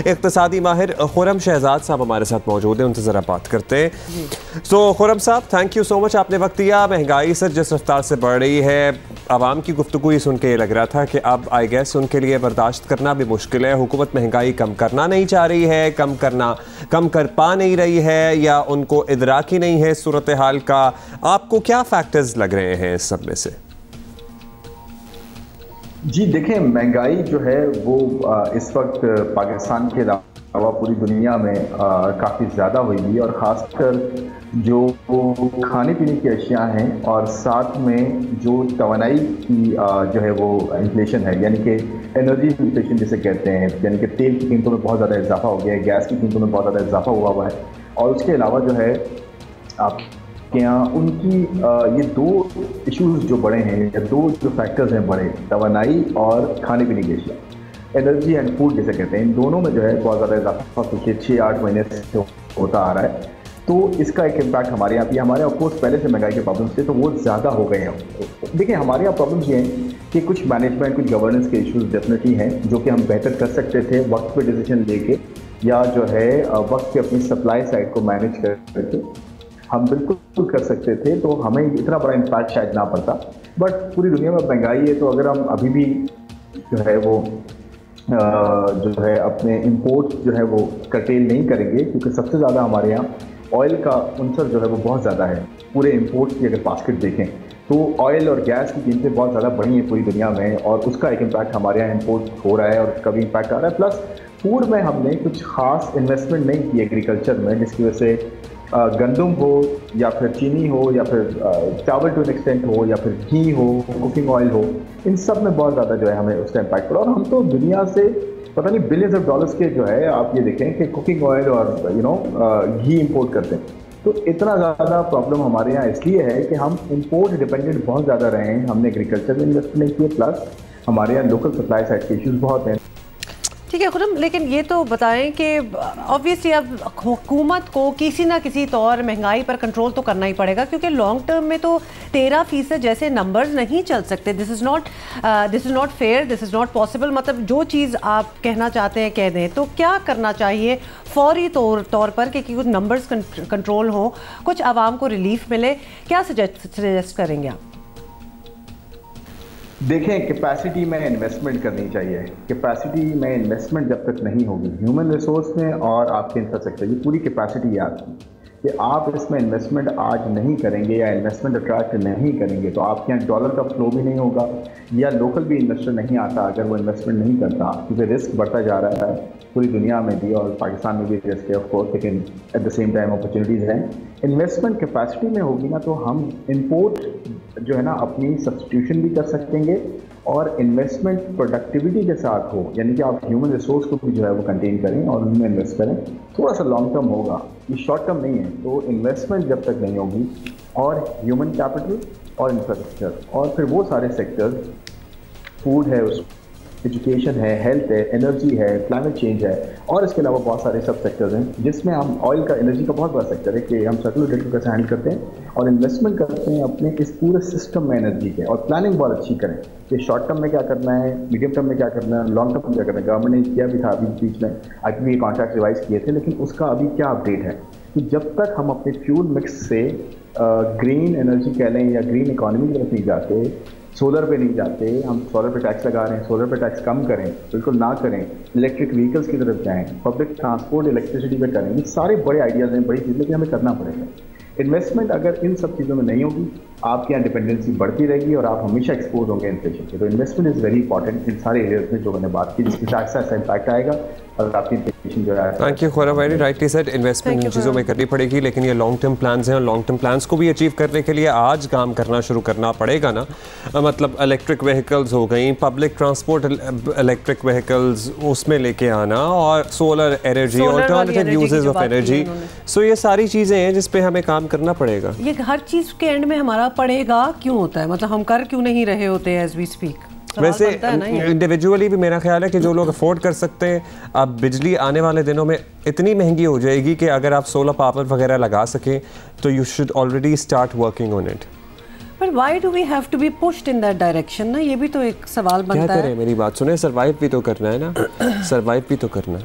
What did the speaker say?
इक़्तिसादी माहिर खुरम शहजाद साहब हमारे साथ मौजूद हैं, उनसे ज़रा बात करते हैं। सो खुरम साहब, थैंक यू सो मच, आपने वक्त दिया। महंगाई सर जिस रफ्तार से बढ़ रही है, आवाम की गुफ्तगू ये सुन के ये लग रहा था कि अब आई गेस उनके लिए बर्दाश्त करना भी मुश्किल है। हुकूमत महंगाई कम करना नहीं चाह रही है, कम कर पा नहीं रही है, या उनको इदराक ही नहीं है सूरत हाल का। आपको क्या फैक्टर्स लग रहे हैं इस सब में से? जी देखें, महंगाई जो है वो इस वक्त पाकिस्तान के अलावा पूरी दुनिया में काफ़ी ज़्यादा हुई है, और ख़ासकर जो खाने पीने की अशिया हैं और साथ में जो तवानाई की जो है वो इन्फ्लेशन है, यानी कि एनर्जी इन्फ्लेशन जिसे कहते हैं, यानी कि तेल की कीमतों में बहुत ज़्यादा इजाफा हो गया है, गैस की कीमतों में बहुत ज़्यादा इजाफा हुआ है। और उसके अलावा जो है आप के यहाँ उनकी ये दो इश्यूज जो बड़े हैं, या दो जो फैक्टर्स हैं बड़े, तवानाई और खाने पीने की अशिया, एनर्जी एंड फूड जिसे कहते हैं, इन दोनों में जो है बहुत ज़्यादा इजाफा पिछले 6-8 महीने से होता आ रहा है। तो इसका एक इम्पैक्ट हमारे यहाँ भी, हमारे ऑफकोर्स पहले से महंगाई के प्रॉब्लम्स थे तो वो ज़्यादा हो गए हैं। देखिए, हमारे यहाँ प्रॉब्लम्स ये हैं कि कुछ मैनेजमेंट, कुछ गवर्नेंस के इश्यूज डेफिनेटली हैं जो कि हम बेहतर कर सकते थे वक्त पे डिसीजन लेके, या जो है वक्त पे अपनी सप्लाई साइड को मैनेज करके हम बिल्कुल कर सकते थे, तो हमें इतना बड़ा इम्पैक्ट शायद ना पड़ता। बट पूरी दुनिया में महंगाई है, तो अगर हम अभी भी जो है वो जो है अपने इंपोर्ट जो है वो कर्टेल नहीं करेंगे, क्योंकि सबसे ज़्यादा हमारे यहाँ ऑयल का अंसर जो है वो बहुत ज़्यादा है। पूरे इंपोर्ट की अगर बास्केट देखें तो ऑयल और गैस की कीमतें बहुत ज़्यादा बढ़ी हैं पूरी दुनिया में, और उसका एक इम्पैक्ट हमारे यहाँ इंपोर्ट हो रहा है और उसका भी इम्पैक्ट आ रहा है। प्लस फूड में हमने कुछ खास इन्वेस्टमेंट नहीं की एग्रीकल्चर में, जिसकी वजह से गंदम हो या फिर चीनी हो या फिर चावल टू एन एक्सटेंट हो या फिर घी हो, कुकिंग ऑयल हो, इन सब में बहुत ज़्यादा जो है हमें उसका इम्पैक्ट पड़ा। और हम तो दुनिया से पता नहीं बिलियंस ऑफ डॉलर्स के जो है, आप ये देखें कि कुकिंग ऑयल और घी इंपोर्ट करते हैं। तो इतना ज़्यादा प्रॉब्लम हमारे यहाँ इसलिए है कि हम इंपोर्ट डिपेंडेंट बहुत ज़्यादा रहे हैं, हमने एग्रीकल्चर में इन्वेस्ट नहीं किए, प्लस हमारे यहाँ लोकल सप्लाई साइड के इश्यूज़ बहुत हैं। ठीक है खुरम, लेकिन ये तो बताएं कि ऑब्वियसली अब हुकूमत को किसी ना किसी तौर महंगाई पर कंट्रोल तो करना ही पड़ेगा, क्योंकि लॉन्ग टर्म में तो 13% जैसे नंबर्स नहीं चल सकते। This is not fair, this is not possible. मतलब जो चीज़ आप कहना चाहते हैं कह दें, तो क्या करना चाहिए फौरी तौर पर कि कुछ नंबर्स कंट्रोल हो, कुछ आवाम को रिलीफ मिले? क्या सजेस्ट करेंगे आप? देखें, कैपेसिटी में इन्वेस्टमेंट करनी चाहिए। कैपेसिटी में इन्वेस्टमेंट जब तक नहीं होगी ह्यूमन रिसोर्स में और आपके इंफ्रास्ट्रक्चर, ये पूरी कैपेसिटी है आपकी, कि आप इसमें इन्वेस्टमेंट आज नहीं करेंगे या इन्वेस्टमेंट अट्रैक्ट नहीं करेंगे तो आपके यहाँ डॉलर का फ्लो भी नहीं होगा, या लोकल भी इन्वेस्टर नहीं आता अगर वो इन्वेस्टमेंट नहीं करता, क्योंकि रिस्क बढ़ता जा रहा है पूरी दुनिया में भी, और पाकिस्तान में भी रिस्क है ऑफ कोर्स, लेकिन at the same time opportunities हैं। इन्वेस्टमेंट कैपेसिटी में होगी ना, तो हम इंपोर्ट जो है ना अपनी सब्सटीट्यूशन भी कर सकेंगे, और इन्वेस्टमेंट प्रोडक्टिविटी के साथ हो, यानी कि आप ह्यूमन रिसोर्स को भी जो है वो कंटेन करें और उनमें इन्वेस्ट करें। थोड़ा सा लॉन्ग टर्म होगा, ये शॉर्ट टर्म नहीं है। तो इन्वेस्टमेंट जब तक नहीं होगी, और ह्यूमन कैपिटल और इंफ्रास्ट्रक्चर, और फिर वो सारे सेक्टर्स, फूड है, उस एजुकेशन है, हेल्थ है, एनर्जी है, क्लाइमेट चेंज है, और इसके अलावा बहुत सारे सब सेक्टर्स हैं, जिसमें हम ऑयल का, एनर्जी का बहुत बड़ा सेक्टर है कि हम सर्कुलर डेट को कैसे हैंडल करते हैं और इन्वेस्टमेंट करते हैं अपने इस पूरे सिस्टम में एनर्जी के, और प्लानिंग बहुत अच्छी करें कि शॉर्ट टर्म में क्या करना है, मीडियम टर्म में क्या करना है, लॉन्ग टर्म में क्या करना है। गवर्नमेंट ने किया भी था अभी बीच में, IPP कॉन्ट्रैक्ट रिवाइज किए थे, लेकिन उसका अभी क्या अपडेट है कि जब तक हम अपने फ्यूल मिक्स से ग्रीन एनर्जी कह लें या ग्रीन इकोनॉमी की तरफ नहीं जाते, सोलर पे नहीं जाते, हम सोलर पे टैक्स लगा रहे हैं, सोलर पे टैक्स कम करें, बिल्कुल ना करें, इलेक्ट्रिक व्हीकल्स की तरफ जाएं, पब्लिक ट्रांसपोर्ट इलेक्ट्रिसिटी पे करें, ये सारे बड़े आइडियाज़ हैं, बड़ी चीज़ें, लेकिन हमें करना पड़ेगा। इन्वेस्टमेंट अगर इन सब चीज़ों में नहीं होगी, आपके यहाँ डिपेंडेंसी बढ़ती रहेगी और आप हमेशा एक्सपोज होंगे इन्फ्लेशन से। तो investment is very important in सारे एरियाज में जो मैंने बात की, जिसके साथ साथ इम्पैक्ट आएगा और आपकी इन्फ्लेशन जो है। Thank you Khurram, very rightly said. Investment इन चीज़ों में करनी पड़ेगी, लेकिन ये लॉन्ग टर्म प्लान्स हैं, और लॉन्ग टर्म प्लान्स को भी अचीव करने के लिए आज काम करना शुरू करना पड़ेगा ना। मतलब इलेक्ट्रिक व्हीकल्स हो गई, पब्लिक ट्रांसपोर्ट इलेक्ट्रिक व्हीकल्स उसमें लेके आना, और solar energy, alternative uses of energy. So ये सारी चीज़ें हैं जिस पे हमें काम करना पड़ेगा। ये हर चीज़ के एंड में हमारा पड़ेगा क्यों होता है? मतलब हम कर क्यों नहीं रहे होते एज वी स्पीक? वैसे इंडिविजुअली भी मेरा ख्याल है कि जो लोग अफोर्ड कर सकते हैं, अब बिजली आने वाले दिनों में इतनी महंगी हो जाएगी कि अगर आप सोलर पावर वगैरह लगा सकें तो you should already start working on it. But why do we have to be pushed in that direction ना? ये भी तो एक सवाल बनता है। क्या करें, मेरी बात सुने, सर्वाइव भी तो करना है ना, सर्वाइव भी तो करना है।